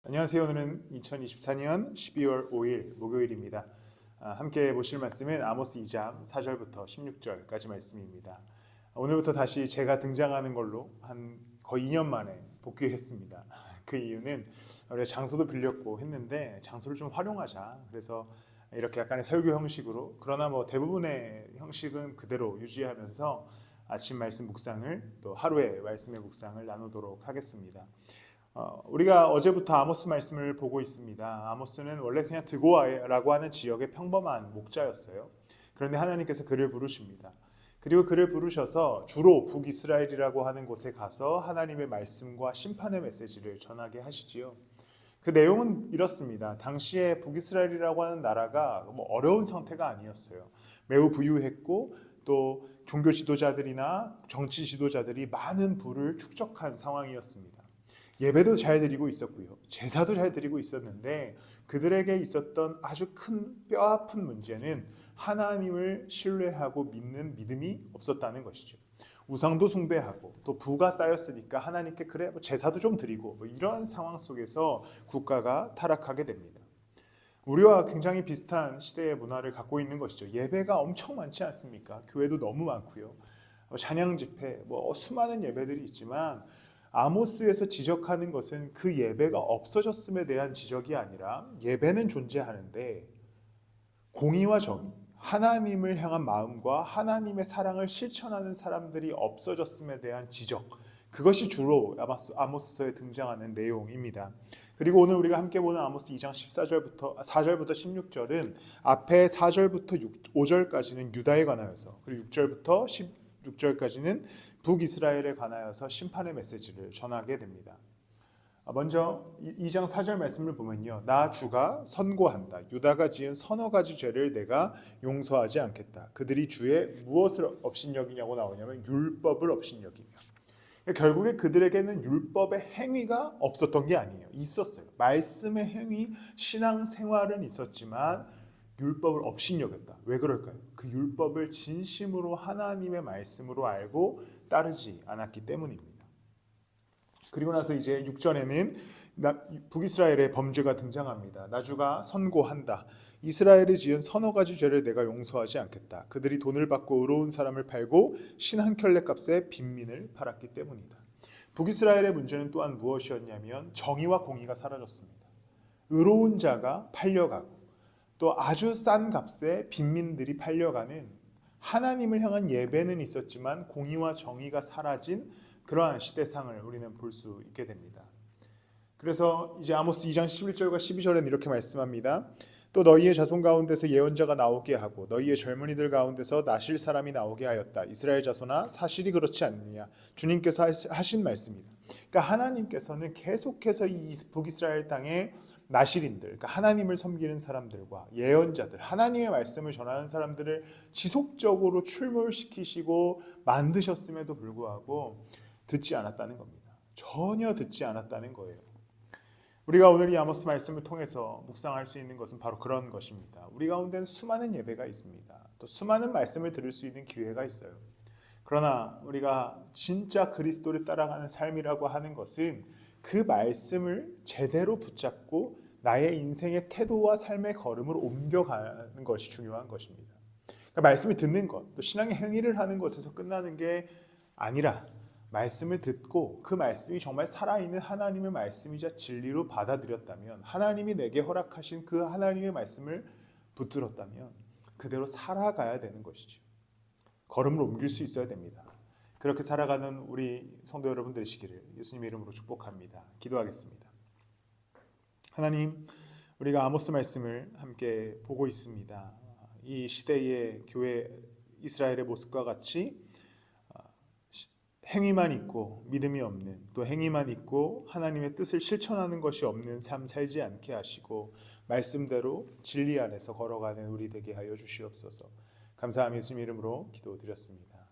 안녕하세요. 오늘은 2024년 12월 5일 목요일입니다. 함께 보실 말씀은 아모스 2장 4절부터 16절까지 말씀입니다. 오늘부터 다시 제가 등장하는 걸로 한 거의 2년 만에 복귀했습니다. 그 이유는 우리가 장소도 빌렸고 했는데 장소를 좀 활용하자. 그래서 이렇게 약간의 설교 형식으로, 그러나 대부분의 형식은 그대로 유지하면서 아침 말씀 묵상을, 또 하루의 말씀의 묵상을 나누도록 하겠습니다. 우리가 어제부터 아모스 말씀을 보고 있습니다. 아모스는 원래 그냥 드고아라고 하는 지역의 평범한 목자였어요. 그런데 하나님께서 그를 부르십니다. 그리고 그를 부르셔서 주로 북이스라엘이라고 하는 곳에 가서 하나님의 말씀과 심판의 메시지를 전하게 하시지요. 그 내용은 이렇습니다. 당시에 북이스라엘이라고 하는 나라가 어려운 상태가 아니었어요. 매우 부유했고, 또 종교 지도자들이나 정치 지도자들이 많은 부를 축적한 상황이었습니다. 예배도 잘 드리고 있었고요, 제사도 잘 드리고 있었는데 그들에게 있었던 아주 큰 뼈아픈 문제는 하나님을 신뢰하고 믿는 믿음이 없었다는 것이죠. 우상도 숭배하고 또 부가 쌓였으니까 하나님께 그래 제사도 좀 드리고 이런 상황 속에서 국가가 타락하게 됩니다. 우리와 굉장히 비슷한 시대의 문화를 갖고 있는 것이죠. 예배가 엄청 많지 않습니까? 교회도 너무 많고요, 찬양 집회, 수많은 예배들이 있지만 아모스에서 지적하는 것은 그 예배가 없어졌음에 대한 지적이 아니라, 예배는 존재하는데 공의와 정의, 하나님을 향한 마음과 하나님의 사랑을 실천하는 사람들이 없어졌음에 대한 지적, 그것이 주로 아모스서에 등장하는 내용입니다. 그리고 오늘 우리가 함께 보는 아모스 2장 4절부터 16절은 앞에 4절부터 5절까지는 유다에 관하여서, 그리고 6절부터 16절까지는 북이스라엘에 관하여서 심판의 메시지를 전하게 됩니다. 먼저 2장 4절 말씀을 보면요, 나 주가 선고한다. 유다가 지은 서너 가지 죄를 내가 용서하지 않겠다. 그들이 주의 무엇을 업신여기냐고 나오냐면 율법을 업신여기며. 결국에 그들에게는 율법의 행위가 없었던 게 아니에요. 있었어요. 말씀의 행위, 신앙생활은 있었지만 율법을 업신여겼다. 왜 그럴까요? 그 율법을 진심으로 하나님의 말씀으로 알고 따르지 않았기 때문입니다. 그리고 나서 이제 6절에는 북이스라엘의 범죄가 등장합니다. 나주가 선고한다. 이스라엘이 지은 서너 가지 죄를 내가 용서하지 않겠다. 그들이 돈을 받고 의로운 사람을 팔고 신 한 켤레 값에 빈민을 팔았기 때문이다. 북이스라엘의 문제는 또한 무엇이었냐면 정의와 공의가 사라졌습니다. 의로운 자가 팔려가고 또 아주 싼 값에 빈민들이 팔려가는, 하나님을 향한 예배는 있었지만 공의와 정의가 사라진 그러한 시대상을 우리는 볼 수 있게 됩니다. 그래서 이제 아모스 2장 11절과 12절에는 이렇게 말씀합니다. 또 너희의 자손 가운데서 예언자가 나오게 하고 너희의 젊은이들 가운데서 나실 사람이 나오게 하였다. 이스라엘 자손아, 사실이 그렇지 않느냐? 주님께서 하신 말씀이다. 그러니까 하나님께서는 계속해서 이 북이스라엘 땅에 나실인들, 그러니까 하나님을 섬기는 사람들과 예언자들, 하나님의 말씀을 전하는 사람들을 지속적으로 출몰시키시고 만드셨음에도 불구하고 듣지 않았다는 겁니다. 전혀 듣지 않았다는 거예요. 우리가 오늘 이 아모스 말씀을 통해서 묵상할 수 있는 것은 바로 그런 것입니다. 우리 가운데는 수많은 예배가 있습니다. 또 수많은 말씀을 들을 수 있는 기회가 있어요. 그러나 우리가 진짜 그리스도를 따라가는 삶이라고 하는 것은 그 말씀을 제대로 붙잡고 나의 인생의 태도와 삶의 걸음을 옮겨가는 것이 중요한 것입니다. 그러니까 말씀을 듣는 것, 또 신앙의 행위를 하는 것에서 끝나는 게 아니라 말씀을 듣고 그 말씀이 정말 살아있는 하나님의 말씀이자 진리로 받아들였다면, 하나님이 내게 허락하신 그 하나님의 말씀을 붙들었다면 그대로 살아가야 되는 것이죠. 걸음을 옮길 수 있어야 됩니다. 그렇게 살아가는 우리 성도 여러분 되시기를 예수님의 이름으로 축복합니다. 기도하겠습니다. 하나님, 우리가 아모스 말씀을 함께 보고 있습니다. 이 시대의 교회 이스라엘의 모습과 같이 행위만 있고 믿음이 없는, 또 행위만 있고 하나님의 뜻을 실천하는 것이 없는 삶 살지 않게 하시고 말씀대로 진리 안에서 걸어가는 우리 되게 하여 주시옵소서. 감사하며 예수님 이름으로 기도드렸습니다.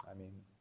아멘.